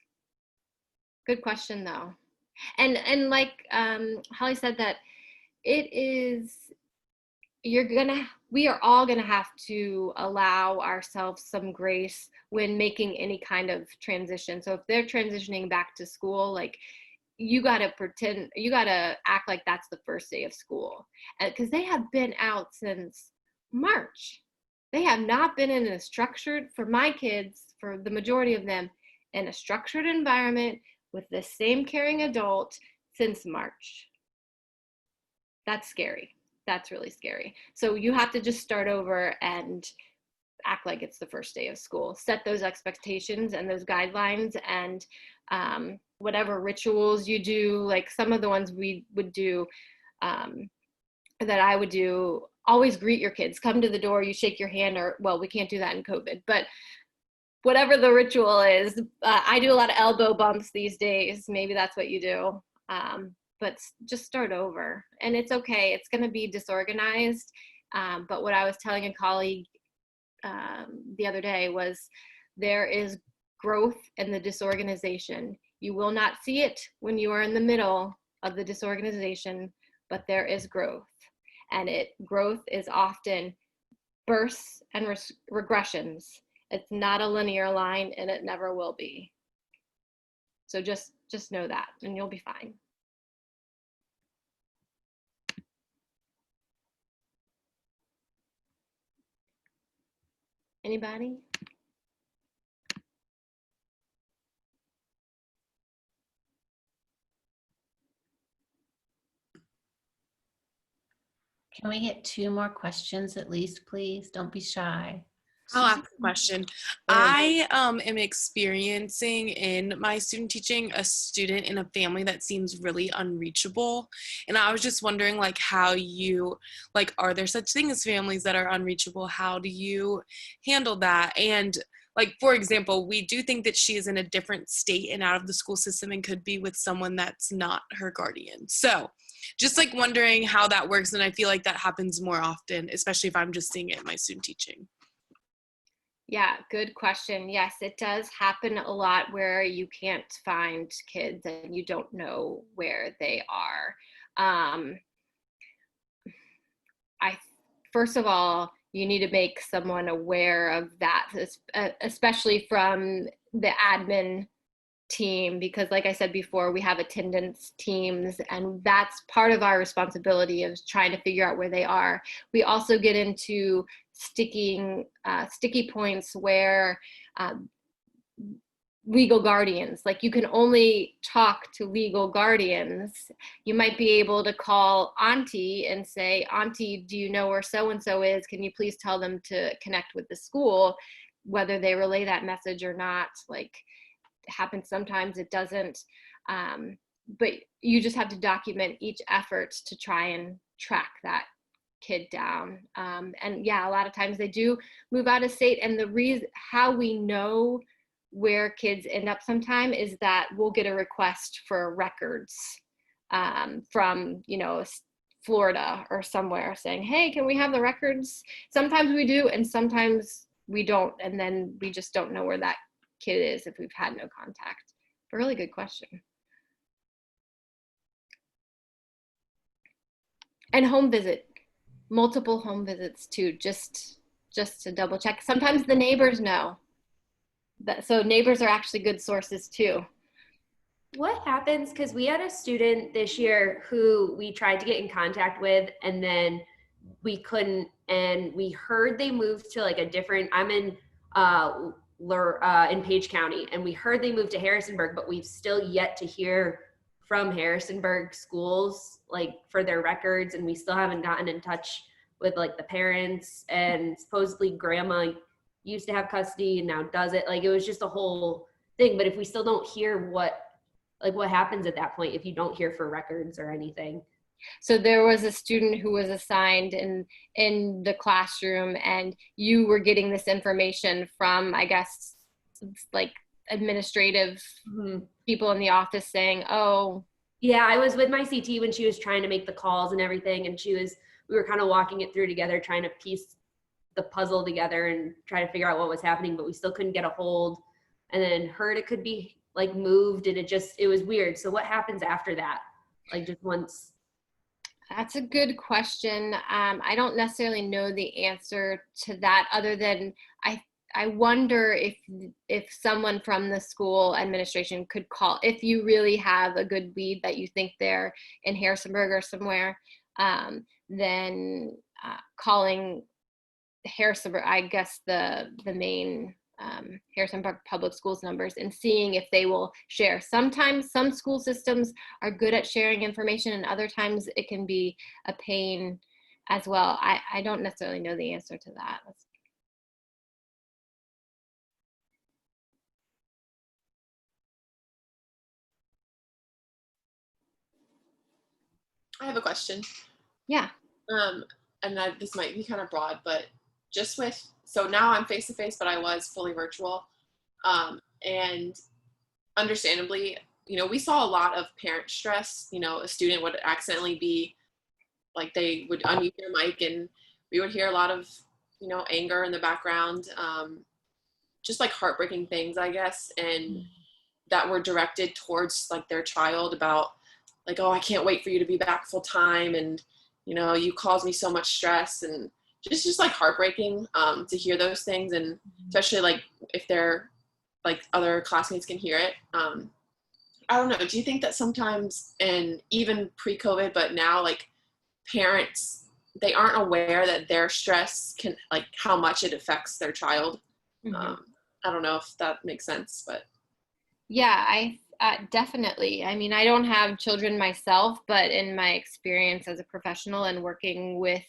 Good question though. And like Holly said, that we are all gonna have to allow ourselves some grace when making any kind of transition. So if they're transitioning back to school, like you gotta act like that's the first day of school, because they have been out since March. They have not been in a structured, for my kids, for the majority of them, in a structured environment with the same caring adult since March. That's scary. That's really scary. So you have to just start over and act like it's the first day of school. Set those expectations and those guidelines, and whatever rituals you do, like some of the ones we would do, that I would do, always greet your kids, come to the door, you shake your hand, or, well, we can't do that in COVID, but whatever the ritual is, I do a lot of elbow bumps these days. Maybe that's what you do. But just start over, and it's okay. It's going to be disorganized. But what I was telling a colleague the other day was there is growth in the disorganization. You will not see it when you are in the middle of the disorganization, but there is growth. And growth is often bursts and regressions. It's not a linear line, and it never will be. So just know that, and you'll be fine. Anybody?
Can we get 2 more questions at least, please? Don't be shy.
I'll ask a question. I am experiencing in my student teaching a student in a family that seems really unreachable. And I was just wondering, like, how you, like, are there such things as families that are unreachable? How do you handle that? And, like, for example, we do think that she is in a different state and out of the school system and could be with someone that's not her guardian. So just, like, wondering how that works. And I feel like that happens more often, especially if I'm just seeing it in my student teaching.
Yeah, good question. Yes, it does happen a lot where you can't find kids and you don't know where they are. First of all, you need to make someone aware of that, especially from the admin team, because like I said before, we have attendance teams, and that's part of our responsibility of trying to figure out where they are. We also get into sticky points where legal guardians, like you can only talk to legal guardians. You might be able to call auntie and say, auntie, do you know where so-and-so is? Can you please tell them to connect with the school? Whether they relay that message or not, like, it happens sometimes, it doesn't. But you just have to document each effort to try and track that kid down. And yeah, a lot of times they do move out of state, and the reason how we know where kids end up sometime is that we'll get a request for records from, Florida or somewhere saying, hey, can we have the records? Sometimes we do, and sometimes we don't, and then we just don't know where that kid is if we've had no contact. A really good question. And home visit, multiple home visits too, just to double check. Sometimes the neighbors know. So neighbors are actually good sources too.
What happens, because we had a student this year who we tried to get in contact with, and then we couldn't, and we heard they moved to like a different, I'm in Page County, and we heard they moved to Harrisonburg, but we've still yet to hear from Harrisonburg schools, like, for their records, and we still haven't gotten in touch with like the parents, and supposedly grandma used to have custody and now does it. Like, it was just a whole thing. But if we still don't hear what happens at that point if you don't hear for records or anything?
So there was a student who was assigned in the classroom, and you were getting this information from, I guess, like administrative people in the office saying, oh.
Yeah, I was with my CT when she was trying to make the calls and everything, and we were kind of walking it through together, trying to piece the puzzle together and try to figure out what was happening, but we still couldn't get a hold, and then heard it could be like moved, and it was weird. So what happens after that? Like, just once?
That's a good question. I don't necessarily know the answer to that, other than I wonder if someone from the school administration could call, if you really have a good lead that you think they're in Harrisonburg or somewhere, then calling Harrisonburg, I guess the main Harrisonburg Public Schools numbers, and seeing if they will share. Sometimes some school systems are good at sharing information, and other times it can be a pain as well. I don't necessarily know the answer to that.
I have a question.
Yeah.
And this might be kind of broad, but just so now I'm face to face, but I was fully virtual. And understandably, we saw a lot of parent stress. A student would accidentally be like, they would unmute their mic and we would hear a lot of, anger in the background, just like heartbreaking things, I guess. And that were directed towards like their child about like, oh, I can't wait for you to be back full time. And, you cause me so much stress, and just like heartbreaking to hear those things. And especially like if they're like other classmates can hear it. I don't know. Do you think that sometimes, and even pre-COVID, but now like parents, they aren't aware that their stress can, like, how much it affects their child? I don't know if that makes sense, but.
Yeah, I definitely. I mean, I don't have children myself, but in my experience as a professional and working with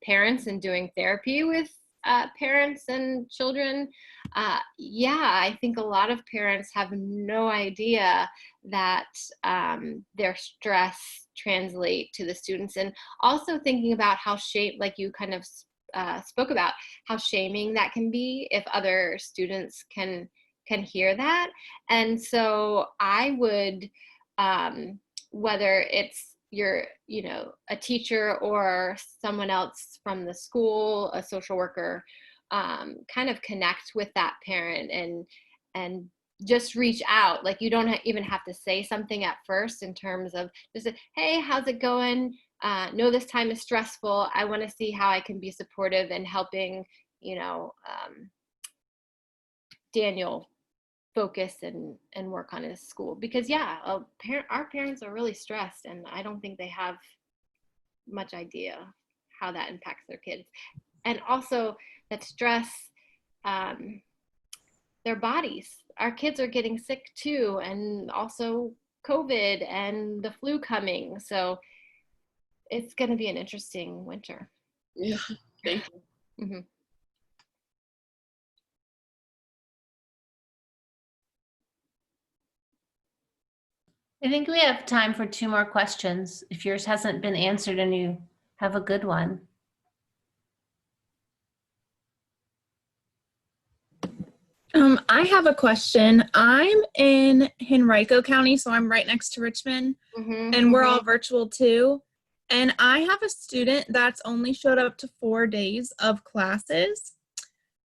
parents and doing therapy with parents and children, I think a lot of parents have no idea that their stress translate to the students, and also thinking about how like you kind of spoke about, how shaming that can be if other students can hear that. And so I would, whether it's a teacher or someone else from the school, a social worker, kind of connect with that parent and just reach out. Like, you don't even have to say something at first, in terms of just, hey, how's it going? No, this time is stressful. I want to see how I can be supportive and helping, Daniel focus and work on his school, because our parents are really stressed, and I don't think they have much idea how that impacts their kids. And also that stress, their bodies, our kids are getting sick too, and also COVID and the flu coming, so it's going to be an interesting winter.
Yeah, thank you.
Mm-hmm.
I think we have time for 2 more questions, if yours hasn't been answered and you have a good one.
I have a question. I'm in Henrico County, so I'm right next to Richmond, and we're all virtual too. And I have a student that's only showed up to 4 days of classes.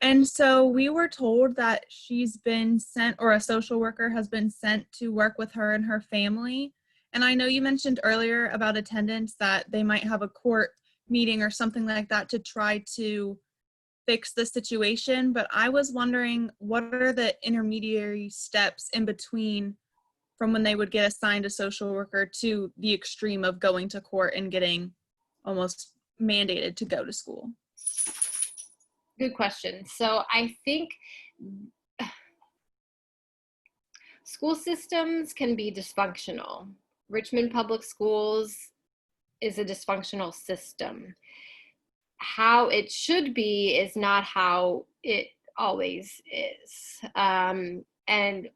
And so we were told that she's been sent, or a social worker has been sent to work with her and her family. And I know you mentioned earlier about attendance, that they might have a court meeting or something like that to try to fix the situation. But I was wondering, what are the intermediary steps in between from when they would get assigned a social worker to the extreme of going to court and getting almost mandated to go to school?
Good question. So I think school systems can be dysfunctional. Richmond Public Schools is a dysfunctional system. How it should be is not how it always is. And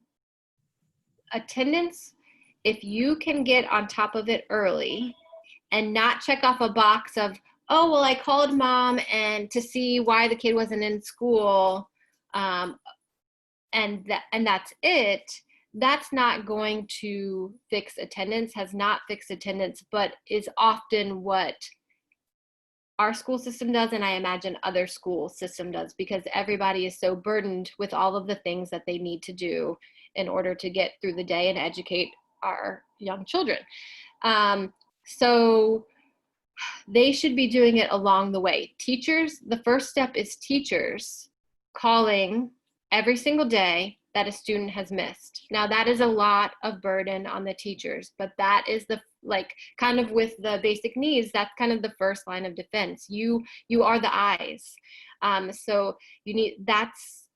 attendance, if you can get on top of it early and not check off a box of, oh, well, I called mom and to see why the kid wasn't in school, and that's it, that's not going to fix attendance, has not fixed attendance, but is often what our school system does, and I imagine other school system does, because everybody is so burdened with all of the things that they need to do in order to get through the day and educate our young children. So they should be doing it along the way. Teachers, the first step is teachers calling every single day that a student has missed. Now that is a lot of burden on the teachers, but that is the, like, kind of with the basic needs, that's kind of the first line of defense. You are the eyes. So that's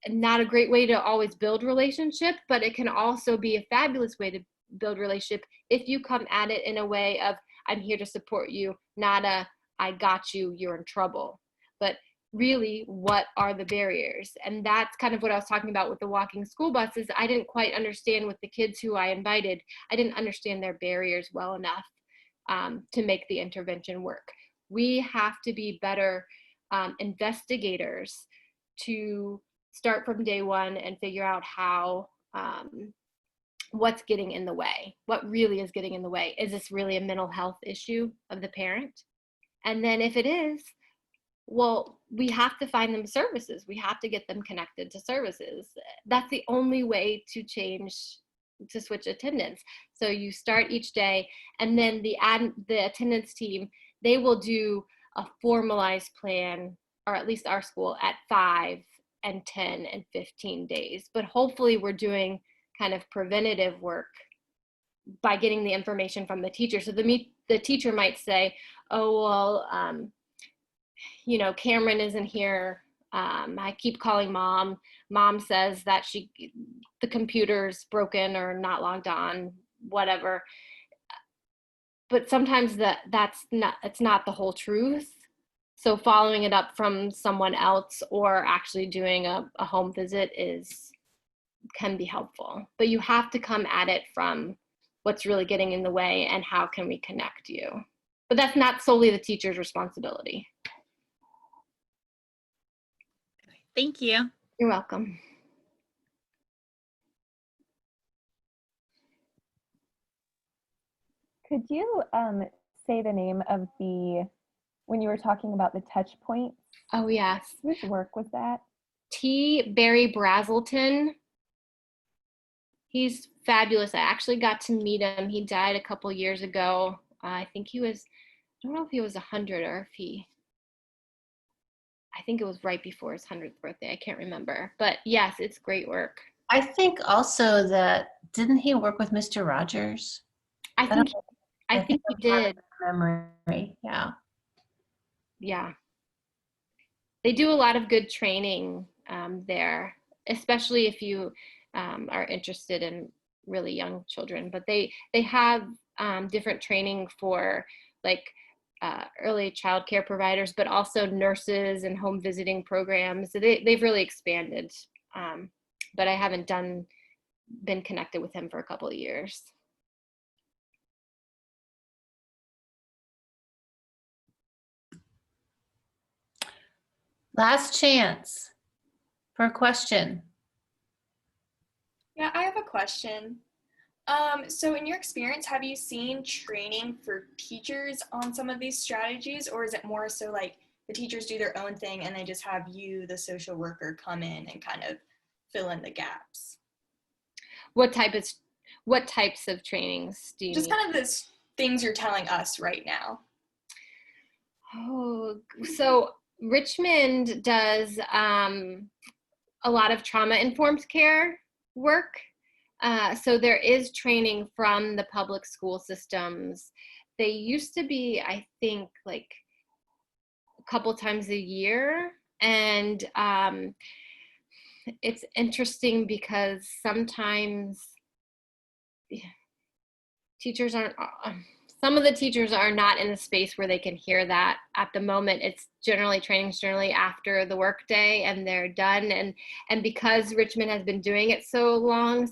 not a great way to always build relationship, but it can also be a fabulous way to build relationship if you come at it in a way of, I'm here to support you, not a, I got you, you're in trouble. But really, what are the barriers? And that's kind of what I was talking about with the walking school buses. I didn't quite understand with the kids who I invited. I didn't understand their barriers well enough to make the intervention work. We have to be better investigators to start from day one and figure out how, what's getting in the way, what really is getting in the way. Is this really a mental health issue of the parent? And then if it is, well, we have to find them services. We have to get them connected to services. That's the only way to change, to switch attendance. So you start each day, and then the attendance team, they will do a formalized plan, or at least our school, at 5 and 10 and 15 days. But hopefully we're doing kind of preventative work by getting the information from the teacher. So the teacher might say, oh, well, you know, Cameron isn't here. I keep calling mom. Mom says that the computer's broken or not logged on, whatever. But sometimes it's not the whole truth. So following it up from someone else or actually doing a home visit can be helpful. But you have to come at it from what's really getting in the way and how can we connect you. But that's not solely the teacher's responsibility.
Thank you.
You're welcome.
Could you say the name of when you were talking about the touch points?
Oh, yes.
Whose work was that?
T. Barry Brazelton. He's fabulous. I actually got to meet him. He died a couple years ago. I think he was, I don't know if he was 100 or if I think it was right before his 100th birthday. I can't remember. But yes, it's great work.
I think also that, didn't he work with Mr. Rogers?
I think he did.
Memory, yeah.
Yeah. They do a lot of good training there, especially if you are interested in really young children. But they have different training for like early child care providers, but also nurses and home visiting programs. So they've really expanded. But I haven't been connected with him for a couple of years.
Last chance for a question.
Yeah, I have a question. So in your experience, have you seen training for teachers on some of these strategies, or is it more so like the teachers do their own thing and they just have you, the social worker, come in and kind of fill in the gaps?
What types of trainings do you
just
need?
Kind of the things you're telling us right now.
Oh, so Richmond does a lot of trauma-informed care work. So there is training from the public school systems. They used to be, I think, like a couple times a year. And it's interesting because sometimes teachers aren't, some of the teachers are not in a space where they can hear that at the moment. It's training's generally after the workday and they're done. And because Richmond has been doing it so long,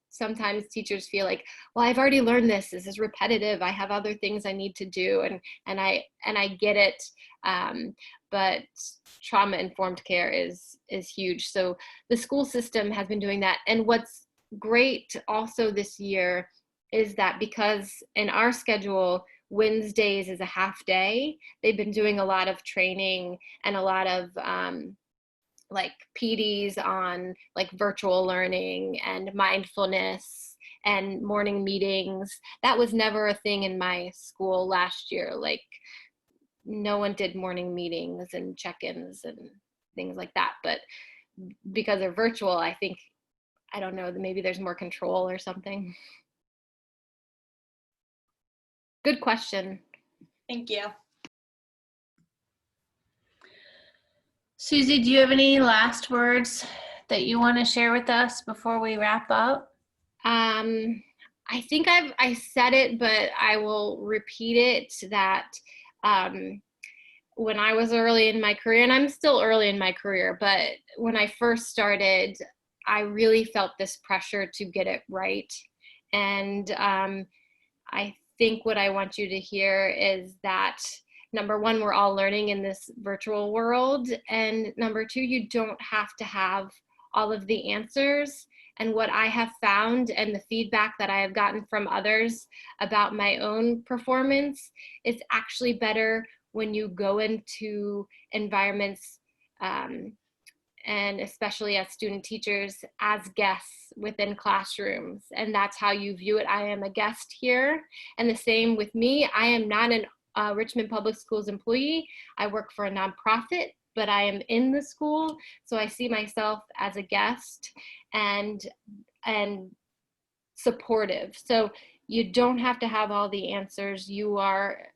sometimes teachers feel like, well, I've already learned this. This is repetitive. I have other things I need to do. And I get it. But trauma-informed care is huge. So the school system has been doing that. And what's great also this year is that because in our schedule, Wednesdays is a half day, they've been doing a lot of training and a lot of like PDs on like virtual learning and mindfulness and morning meetings. That was never a thing in my school last year. Like no one did morning meetings and check-ins and things like that. But because they're virtual, I think, I don't know, maybe there's more control or something. Good question.
Thank you.
Suzy, do you have any last words that you want to share with us before we wrap up?
I think I said it, but I will repeat it, that when I was early in my career, and I'm still early in my career, but when I first started, I really felt this pressure to get it right. And I think what I want you to hear is that number one, we're all learning in this virtual world. And number two, you don't have to have all of the answers. And what I have found and the feedback that I have gotten from others about my own performance, it's actually better when you go into environments and especially as student teachers, as guests within classrooms. And that's how you view it. I am a guest here. And the same with me. I am not a Richmond Public Schools employee. I work for a nonprofit, but I am in the school. So I see myself as a guest and supportive. So you don't have to have all the answers. You are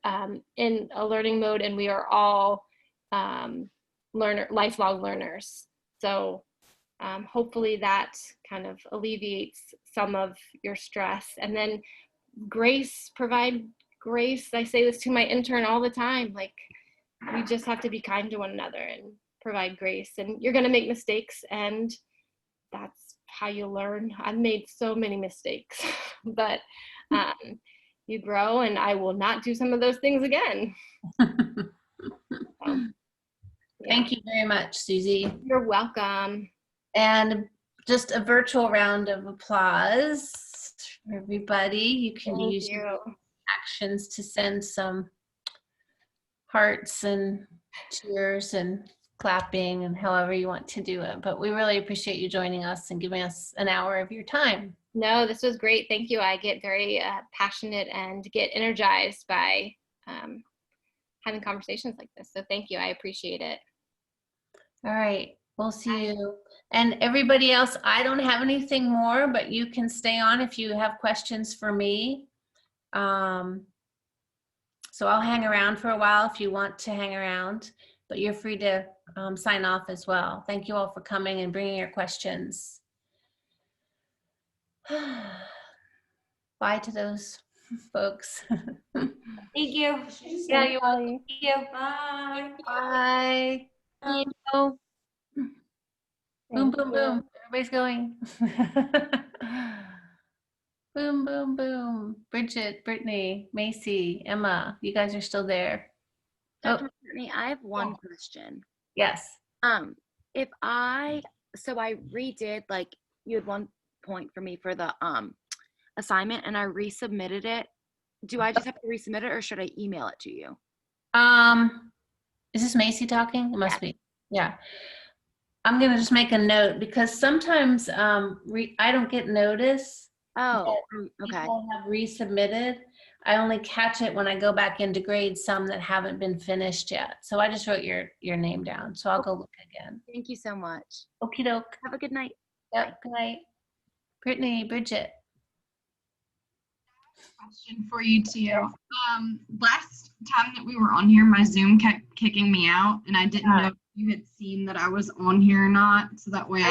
in a learning mode, and we are all lifelong learners. So hopefully that kind of alleviates some of your stress. And then grace, provide grace. I say this to my intern all the time, like we just have to be kind to one another and provide grace. And you're gonna make mistakes, and that's how you learn. I've made so many mistakes, but you grow, and I will not do some of those things again. So. Yeah.
Thank you very much, Suzy.
You're welcome.
And just a virtual round of applause for everybody. You can use your actions to send some hearts and cheers and clapping and however you want to do it. But we really appreciate you joining us and giving us an hour of your time.
No, this was great. Thank you. I get very passionate and get energized by having conversations like this. So thank you. I appreciate it.
All right. We'll see you. And everybody else, I don't have anything more, but you can stay on if you have questions for me. So I'll hang around for a while if you want to hang around, but you're free to sign off as well. Thank you all for coming and bringing your questions. Bye to those folks.
Thank you.
Yeah, you're welcome.
Thank you. Bye.
Bye. Boom, boom, boom. Everybody's going. Boom, boom, boom. Bridget, Brittany, Macy, Emma, you guys are still there.
Dr. Brittany, I have one question.
Yes.
If I redid, like, you had one point for me for the assignment and I resubmitted it. Do I just have to resubmit it, or should I email it to you?
Is this Macy talking? It must be. Yeah. I'm going to just make a note because sometimes I don't get notice.
Oh, okay.
People have resubmitted. I only catch it when I go back into grade some that haven't been finished yet. So I just wrote your name down. So I'll go look again.
Thank you so much.
Okie doke.
Have a good night.
Yep. Good night. Brittany, Bridget.
Question for you too. Last time that we were on here, my Zoom kept kicking me out, and I didn't know if you had seen that I was on here or not. So that way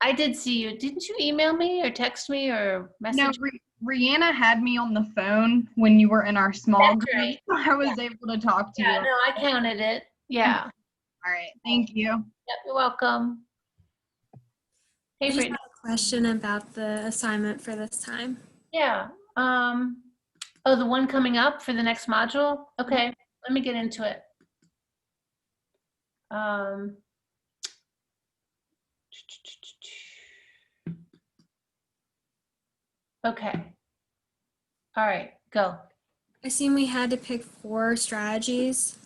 I did see you. Didn't you email me or text me or message?
No, Rihanna had me on the phone when you were in our small group.
Right.
So I was able to talk to you.
Yeah, no, I counted it. Yeah.
All right. Thank you.
Yep, you're welcome. Hey,
I just
Brittany.
have a question about the assignment for this time.
Yeah. Oh, the one coming up for the next module? Okay, let me get into it. Okay. All right, go.
I seen we had to pick 4 strategies,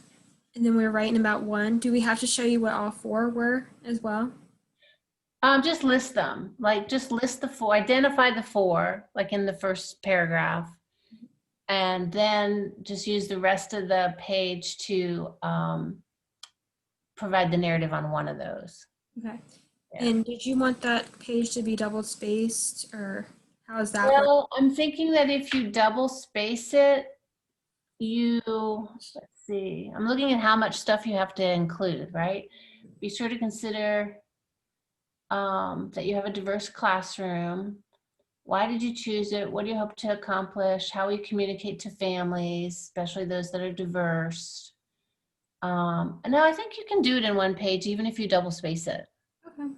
and then we were writing about one. Do we have to show you what all 4 were as well?
Just list them. Like, just list the 4, identify the 4, like in the first paragraph, and then just use the rest of the page to provide the narrative on one of those.
Okay.
Yeah.
And did you want that page to be double spaced, or how is that?
Well, I'm thinking that if you double space it, let's see, I'm looking at how much stuff you have to include, right? Be sure to consider that you have a diverse classroom. Why did you choose it? What do you hope to accomplish? How will you communicate to families, especially those that are diverse? No, I think you can do it in one page, even if you double space it.
Okay.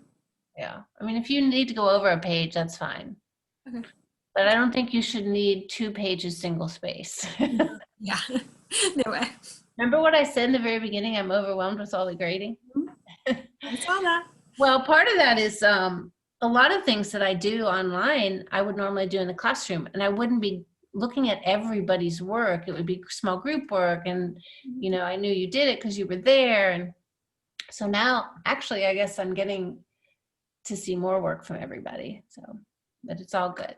Yeah, I mean, if you need to go over a page, that's fine.
Okay.
But I don't think you should need 2 pages single space.
Yeah, no way.
Remember what I said in the very beginning? I'm overwhelmed with all the grading.
I saw that.
Well, part of that is a lot of things that I do online, I would normally do in the classroom, and I wouldn't be looking at everybody's work. It would be small group work, and you know, I knew you did it because you were there. And so now, actually, I guess I'm getting to see more work from everybody. So, but it's all good.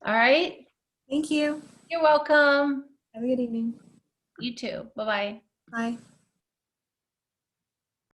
All right.
Thank you.
You're welcome.
Have a good evening.
You too. Bye-bye.
Bye.